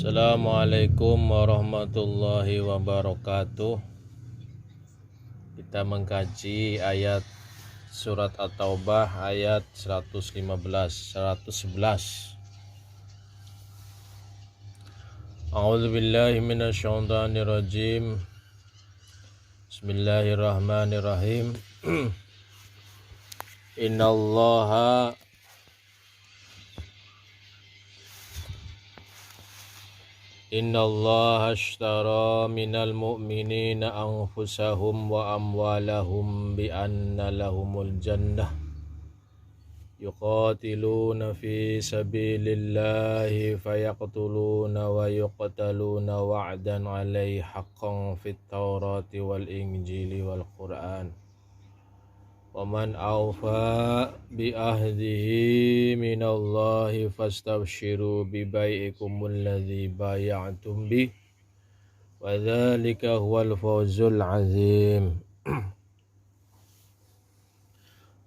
Assalamualaikum warahmatullahi wabarakatuh. Kita mengkaji ayat surat At-Taubah ayat 111. A'udzubillahi minasyaitonirrajim. Bismillahirrahmanirrahim. Innallaha ashtara minal mu'minina anfusahum wa amwalahum bi anna lahumul jannah yuqatiluna fi sabilillahi fayaqtuluna wa yuqtaluna wa'dan 'alaihi haqqan fit taurati wal injili wal qur'an wa man awfa bi ahdihi minallahi fastabshiru bi bai'ikumul ladzi bay'atum bi wa dzalika huwal fawzul azim.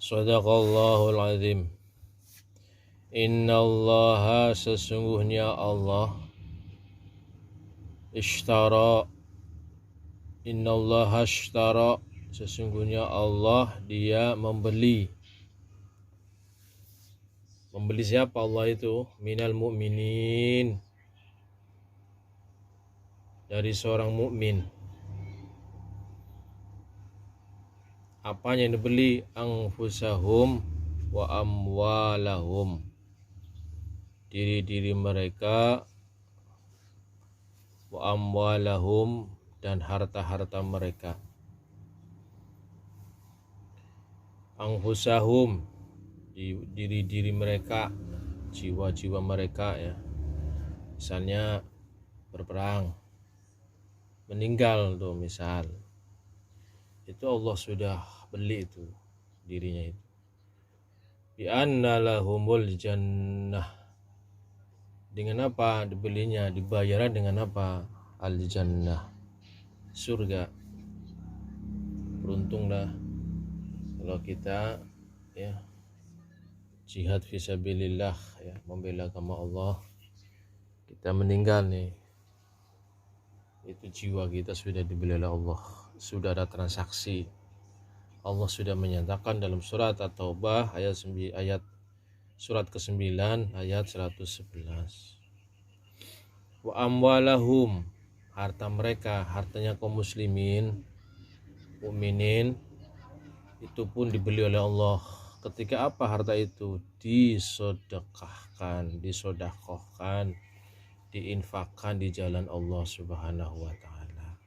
Shadaqallahul azim. Innallaha, sesungguhnya Allah, Innallaha ishtara, sesungguhnya Allah dia membeli siapa Allah itu? Minal mu'minin, dari seorang mukmin. Apanya yang dibeli? Anfusahum wa amwalahum, diri mereka, wa amwalahum, dan harta-harta mereka. Anfusahum, diri mereka, jiwa-jiwa mereka ya. Misalnya berperang, meninggal tuh misal, itu Allah sudah beli itu dirinya itu. Bi anna lahumul jannah, dengan apa dibelinya, dibayarnya dengan apa? Al jannah, surga. Beruntung dah kalau kita ya jihad fisabilillah ya, membela agama Allah, kita meninggal nih, itu jiwa kita sudah dibeli oleh Allah, sudah ada transaksi. Allah sudah menyatakan dalam surat At-Taubah ayat surat ke-9 ayat 111. Wa amwalahum, harta mereka, hartanya kaum muslimin, mukminin, itu pun dibeli oleh Allah. Ketika apa harta itu? Disedekahkan, disodakohkan, diinfakkan di jalan Allah Subhanahu wa ta'ala.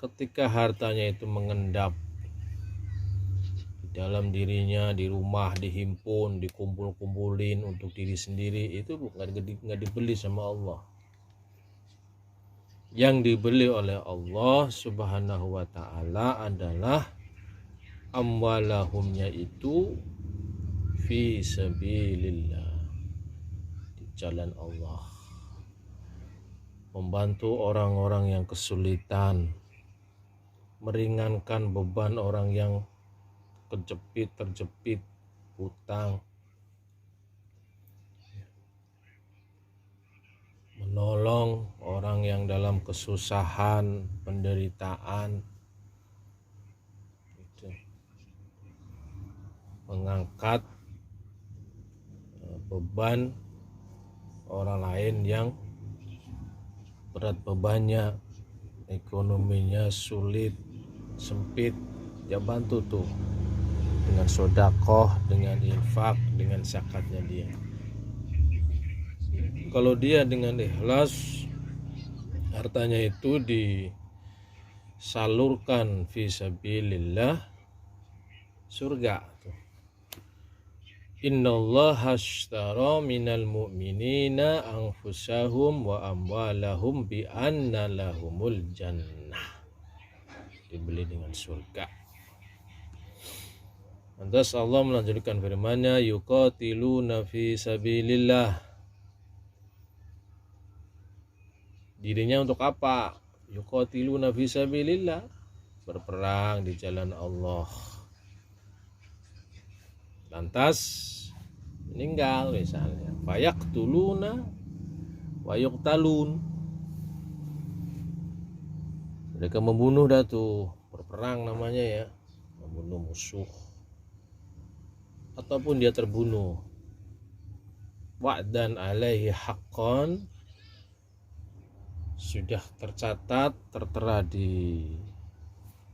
Ketika hartanya itu mengendap di dalam dirinya, di rumah, dihimpun, dikumpul-kumpulin untuk diri sendiri, itu nggak dibeli sama Allah. Yang dibeli oleh Allah Subhanahu wa ta'ala adalah amwalahumnya itu fi sabilillah, di jalan Allah, membantu orang-orang yang kesulitan, meringankan beban orang yang terjepit hutang, menolong orang yang dalam kesusahan, penderitaan, mengangkat beban orang lain yang berat bebannya, ekonominya sulit, sempit, dia bantu tuh dengan sodakoh, dengan infak, dengan zakatnya dia. Kalau dia dengan ikhlas, hartanya itu disalurkan fisabilillah, surga tuh. Innallaha ashtara minal mu'minina anfusahum wa amwalahum bi anna lahumul jannah, dibeli dengan surga. Lantas Allah melanjutkan firman-Nya, yuqatiluna fi sabilillah, dirinya untuk apa? Yuqatiluna fi sabilillah, berperang di jalan Allah. Lantas meninggal misalnya, fayaqtuluna wa yuqtalun, Mereka membunuh dah tuh, berperang namanya ya, membunuh musuh ataupun dia terbunuh. Wa'dan alaihi haqqan, sudah tercatat, tertera di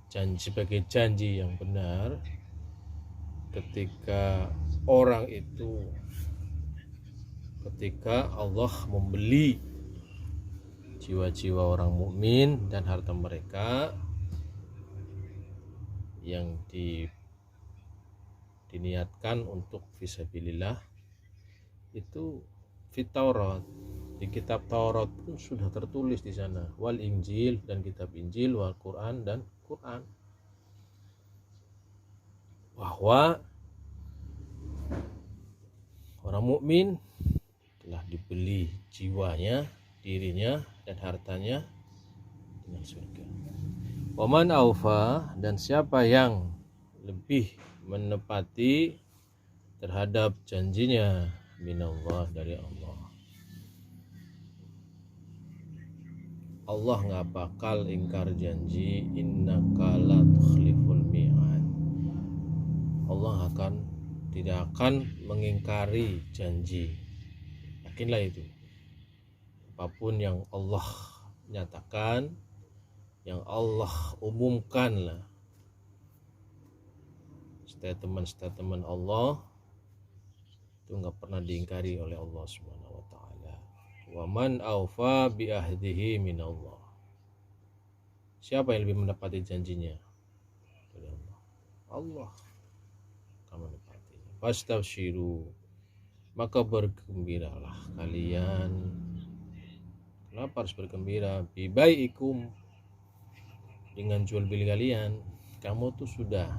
janji sebagai janji yang benar ketika orang itu, ketika Allah membeli jiwa-jiwa orang mukmin dan harta mereka yang diniatkan untuk fisabilillah, itu fit Taurat, di kitab Taurat pun sudah tertulis di sana, wal Injil, dan kitab Injil, wal Quran, dan Quran, bahwa orang mukmin telah dibeli jiwanya, dirinya, dan hartanya dengan surga. Waman aufa, dan siapa yang lebih menepati terhadap janjinya, minallah, dari Allah. Allah nggak bakal ingkar janji, innaka la tukhliful mi'ad. Allah tidak akan mengingkari janji. Yakinlah itu. Apapun yang Allah nyatakan, yang Allah umumkan lah, statement Allah itu nggak pernah diingkari oleh Allah Subhanahu wa taala. Wa man aufa bi ahdihi minallah. Siapa yang lebih mendapati janjinya dari Allah? Allah akan menepatinya. Fastabshiru, maka bergembiralah kalian. Kenapa harus bergembira? Bibaikum, dengan jual beli kalian. Kamu tuh sudah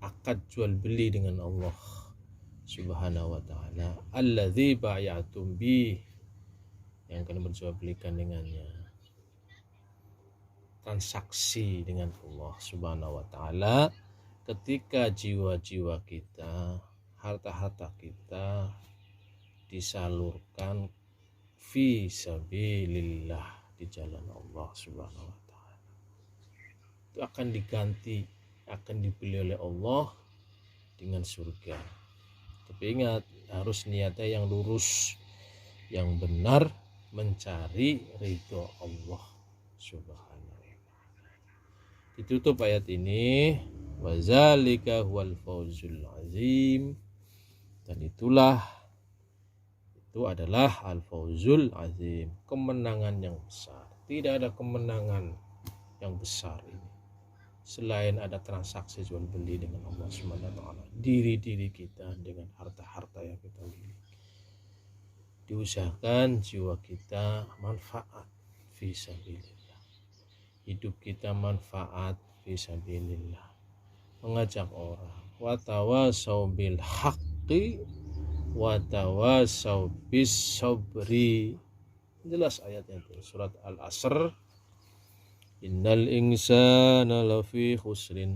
akad jual beli dengan Allah Subhanahu wa taala. Allazi ba'yatum bi, yang kalian berjual belikan dengannya. Transaksi dengan Allah Subhanahu wa taala ketika jiwa-jiwa kita, harta-harta kita disalurkan fi sabilillah, di jalan Allah Subhanahu wa taala. Itu akan diganti, akan dibeli oleh Allah dengan surga. Tapi ingat, harus niatnya yang lurus, yang benar, mencari ridho Allah Subhanahu wa taala. Ditutup ayat ini, wazalika huwal fawzul azim, dan itu adalah al-fawzul azim, kemenangan yang besar. Tidak ada kemenangan yang besar ini selain ada transaksi jual beli dengan Allah Subhanahu wa taala, diri kita dengan harta-harta yang kita miliki. Diusahakan jiwa kita manfaat fi sabilillah, hidup kita manfaat fi sabilillah, mengajak orang, wa tawasau bil haqqi wa tawasau bis sabri. Jelas ayatnya itu, surat Al-Asr, innal insana lafi khusrin,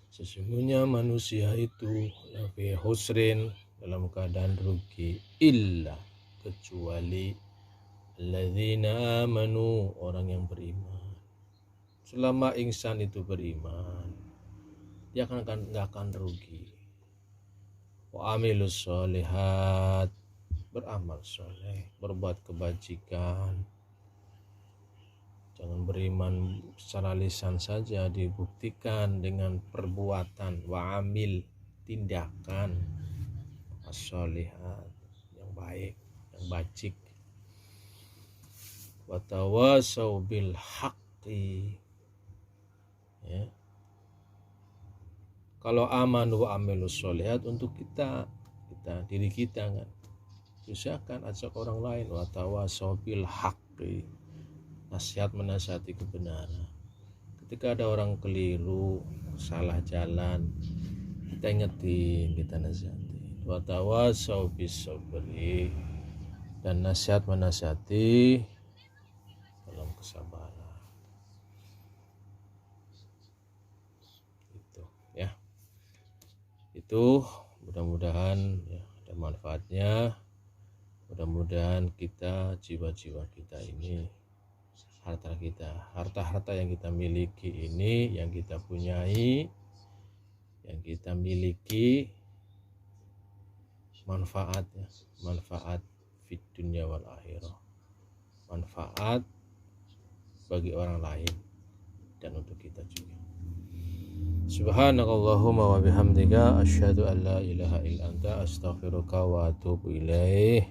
sesungguhnya manusia itu lafi khusrin, dalam keadaan rugi, illa, kecuali alladzina amanu, orang yang beriman. Selama insan itu beriman, dia nggak akan rugi. Wa amilus sholihat, beramal soleh, berbuat kebajikan. Jangan beriman secara lisan saja, dibuktikan dengan perbuatan. Wa amil, tindakan, as-sholihat, yang baik, yang bajik. Wa tawasau bil haqqi, ya. Kalau aman wa amilus sholihat, untuk kita diri kita kan, usahakan ajak orang lain. Wa tawasau bil haqqi, nasihat menasihati kebenaran. Ketika ada orang keliru, salah jalan, kita ingetin, kita nasihati. Wa tawasau bis sabri, dan nasihat menasihati dalam kesabaran. Itu ya. Itu mudah-mudahan ya, ada manfaatnya. Mudah-mudahan kita, jiwa-jiwa kita ini, harta yang kita miliki ini, yang kita punyai, yang kita miliki, manfaat fit dunya wal akhirah, manfaat bagi orang lain dan untuk kita juga. Subhanakallahumma wa bihamdika asyhadu an la ilaha illa anta astaghfiruka wa atubu ilaih.